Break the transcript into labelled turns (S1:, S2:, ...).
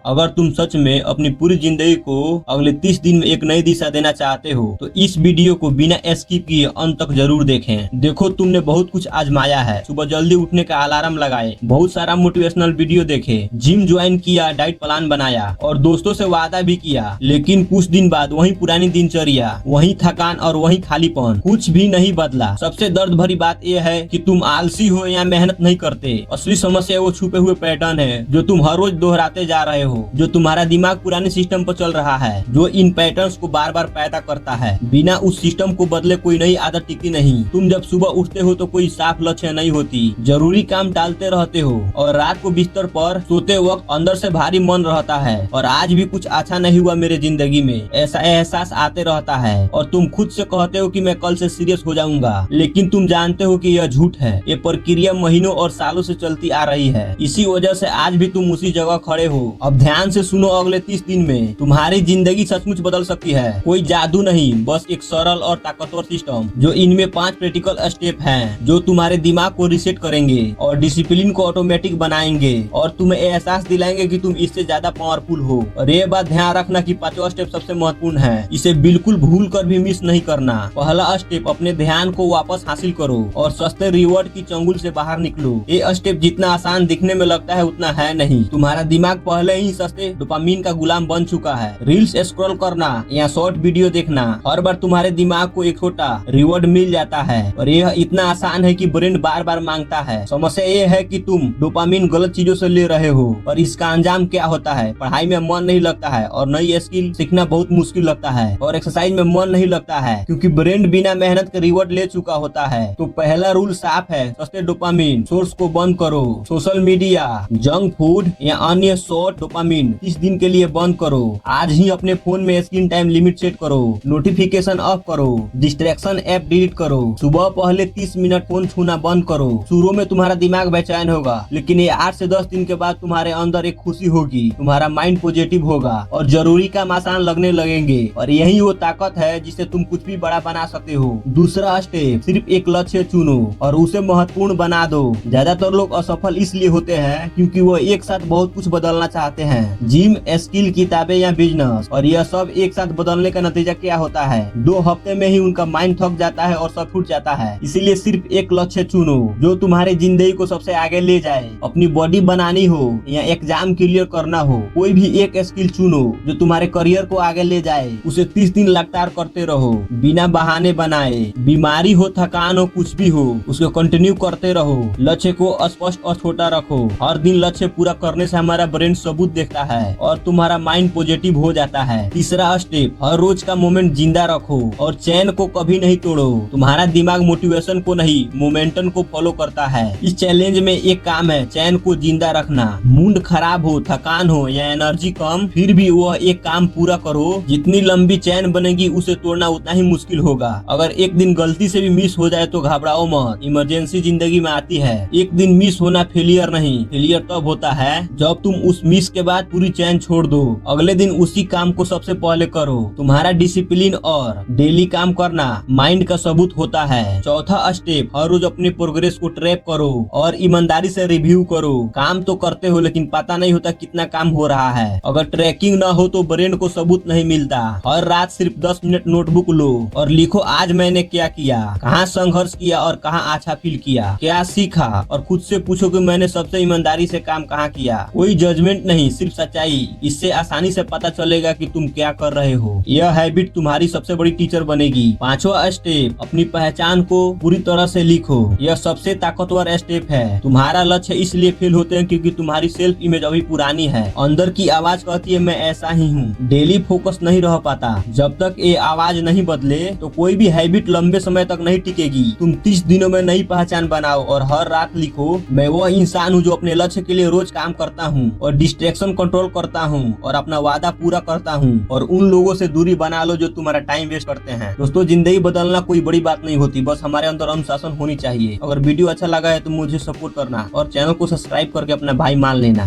S1: अगर तुम सच में अपनी पूरी जिंदगी को अगले 30 दिन में एक नई दिशा देना चाहते हो तो इस वीडियो को बिना स्किप किए अंत तक जरूर देखें। देखो, तुमने बहुत कुछ आजमाया है, सुबह जल्दी उठने का अलार्म लगाए, बहुत सारा मोटिवेशनल वीडियो देखे, जिम ज्वाइन किया, डाइट प्लान बनाया और दोस्तों से वादा भी किया, लेकिन कुछ दिन बाद वही पुरानी दिनचर्या, वही थकान और वही खालीपन, कुछ भी नहीं बदला। सबसे दर्द भरी बात यह है कि तुम आलसी हो या मेहनत नहीं करते। असली समस्या वो छुपे हुए पैटर्न है जो तुम हर रोज दोहराते जा रहे हो, जो तुम्हारा दिमाग पुराने सिस्टम पर चल रहा है, जो इन पैटर्न्स को बार बार पैदा करता है। बिना उस सिस्टम को बदले कोई नई आदत टिकती नहीं। तुम जब सुबह उठते हो तो कोई साफ लक्ष्य नहीं होती, जरूरी काम टालते रहते हो और रात को बिस्तर पर सोते वक्त अंदर से भारी मन रहता है और आज भी कुछ अच्छा नहीं हुआ मेरे जिंदगी में, ऐसा एहसास आते रहता है। और तुम खुद से कहते हो कि मैं कल से सीरियस हो जाऊंगा, लेकिन तुम जानते हो कि यह झूठ है। ये प्रक्रिया महीनों और सालों से चलती आ रही है। इसी वजह से आज भी तुम उसी जगह खड़े हो। अब ध्यान से सुनो, अगले 30 दिन में तुम्हारी जिंदगी सचमुच बदल सकती है। कोई जादू नहीं, बस एक सरल और ताकतवर सिस्टम, जो इनमें 5 प्रैक्टिकल स्टेप हैं, जो तुम्हारे दिमाग को रिसेट करेंगे और डिसिप्लिन को ऑटोमेटिक बनाएंगे और तुम्हें एहसास दिलाएंगे कि तुम इससे ज्यादा पावरफुल हो। और ये बात ध्यान रखना कि 5वां स्टेप सबसे महत्वपूर्ण है, इसे बिल्कुल भूल कर भी मिस नहीं करना। पहला स्टेप, अपने ध्यान को वापस हासिल करो और सस्ते रिवॉर्ड की चंगुल से बाहर निकलो। ये स्टेप जितना आसान दिखने में लगता है उतना है नहीं। तुम्हारा दिमाग पहले ही सस्ते डोपामिन का गुलाम बन चुका है। रील्स स्क्रॉल करना या शॉर्ट वीडियो देखना, हर बार तुम्हारे दिमाग को एक छोटा रिवॉर्ड मिल जाता है और यह इतना आसान है कि ब्रेन बार बार मांगता है। समस्या ये है कि तुम डोपामिन गलत चीजों से ले रहे हो और इसका अंजाम क्या होता है? पढ़ाई में मन नहीं लगता है और नई स्किल सीखना बहुत मुश्किल लगता है और एक्सरसाइज में मन नहीं लगता है, क्योंकि ब्रेन बिना मेहनत के रिवॉर्ड ले चुका होता है। तो पहला रूल साफ है, सस्ते डोपामिन सोर्स को बंद करो। सोशल मीडिया, जंक फूड या अन्य शॉर्ट डोपामिन 30 दिन के लिए बंद करो। आज ही अपने फोन में स्क्रीन टाइम लिमिट सेट करो, नोटिफिकेशन ऑफ करो, डिस्ट्रैक्शन ऐप डिलीट करो। सुबह पहले 30 मिनट फोन छूना बंद करो। शुरू में तुम्हारा दिमाग बेचैन होगा, लेकिन ये 8 से 10 दिन के बाद तुम्हारे अंदर एक खुशी होगी, तुम्हारा माइंड पॉजिटिव होगा और जरूरी काम आसान लगने लगेंगे। और यही वो ताकत है जिससे तुम कुछ भी बड़ा बना सकते हो। दूसरा स्टेप, सिर्फ एक लक्ष्य चुनो और उसे महत्वपूर्ण बना दो। ज्यादातर लोग असफल इसलिए होते हैं क्योंकि वो एक साथ बहुत कुछ बदलना चाहते हैं, जिम, स्किल, किताबें या बिजनेस, और यह सब एक साथ बदलने का नतीजा क्या होता है? 2 हफ्ते में ही उनका माइंड थक जाता है और सब छूट जाता है। इसीलिए सिर्फ एक लक्ष्य चुनो जो तुम्हारी जिंदगी को सबसे आगे ले जाए। अपनी बॉडी बनानी हो या एग्जाम क्लियर करना हो, कोई भी एक स्किल चुनो जो तुम्हारे करियर को आगे ले जाए। उसे 30 दिन लगातार करते रहो, बिना बहाने बनाए। बीमारी हो, थकान हो, कुछ भी हो, उसको कंटिन्यू करते रहो। लक्ष्य को स्पष्ट और छोटा रखो। हर दिन लक्ष्य पूरा करने से हमारा ब्रेन सबूत देखता है और तुम्हारा माइंड पॉजिटिव हो जाता है। तीसरा स्टेप, हर रोज का मोमेंट जिंदा रखो और चैन को कभी नहीं तोड़ो। तुम्हारा दिमाग मोटिवेशन को नहीं, मोमेंटम को फॉलो करता है। इस चैलेंज में एक काम है, चैन को जिंदा रखना। मूड खराब हो, थकान हो या एनर्जी कम, फिर भी वह एक काम पूरा करो। जितनी लंबी चैन बनेगी उसे तोड़ना उतना ही मुश्किल होगा। अगर एक दिन गलती से भी मिस हो जाए तो घबराओ मत, इमरजेंसी जिंदगी में आती है। एक दिन मिस होना फेलियर नहीं, फेलियर तब होता है जब तुम उस मिस के बाद पूरी चैन छोड़ दो। अगले दिन उसी काम को सबसे पहले करो। तुम्हारा डिसिप्लिन और डेली काम करना माइंड का सबूत होता है। चौथा स्टेप, हर रोज अपने प्रोग्रेस को ट्रैक करो और ईमानदारी से रिव्यू करो। काम तो करते हो लेकिन पता नहीं होता कितना काम हो रहा है। अगर ट्रैकिंग ना हो तो ब्रेन को सबूत नहीं मिलता। हर रात सिर्फ 10 मिनट नोटबुक लो और लिखो, आज मैंने क्या किया, कहाँ संघर्ष किया और कहाँ अच्छा फील किया, क्या सीखा। और खुद से पूछो कि मैंने सबसे ईमानदारी से काम कहाँ किया। कोई जजमेंट नहीं, सिर्फ सच्चाई। इससे आसानी से पता चलेगा कि तुम क्या कर रहे हो। यह हैबिट तुम्हारी सबसे बड़ी टीचर बनेगी। 5वां स्टेप, अपनी पहचान को पूरी तरह से लिखो। यह सबसे ताकतवर स्टेप है। तुम्हारा लक्ष्य इसलिए फेल होते हैं क्योंकि तुम्हारी सेल्फ इमेज अभी पुरानी है। अंदर की आवाज कहती है मैं ऐसा ही हूँ। डेली फोकस नहीं रह पाता। जब तक ये आवाज नहीं बदले तो कोई भी हैबिट लंबे समय तक नहीं टिकेगी। तुम 30 दिनों में नई पहचान बनाओ और हर रात लिखो, मैं वो इंसान हूँ जो अपने लक्ष्य के लिए रोज काम करता हूँ और डिस्ट्रैक्शन कंट्रोल करता हूँ और अपना वादा पूरा करता हूँ। और उन लोगों से दूरी बना लो जो तुम्हारा टाइम वेस्ट करते हैं। दोस्तों, जिंदगी बदलना कोई बड़ी बात नहीं होती, बस हमारे अंदर अनुशासन होनी चाहिए। अगर वीडियो अच्छा लगा है तो मुझे सपोर्ट करना और चैनल को सब्सक्राइब करके अपना भाई मान लेना।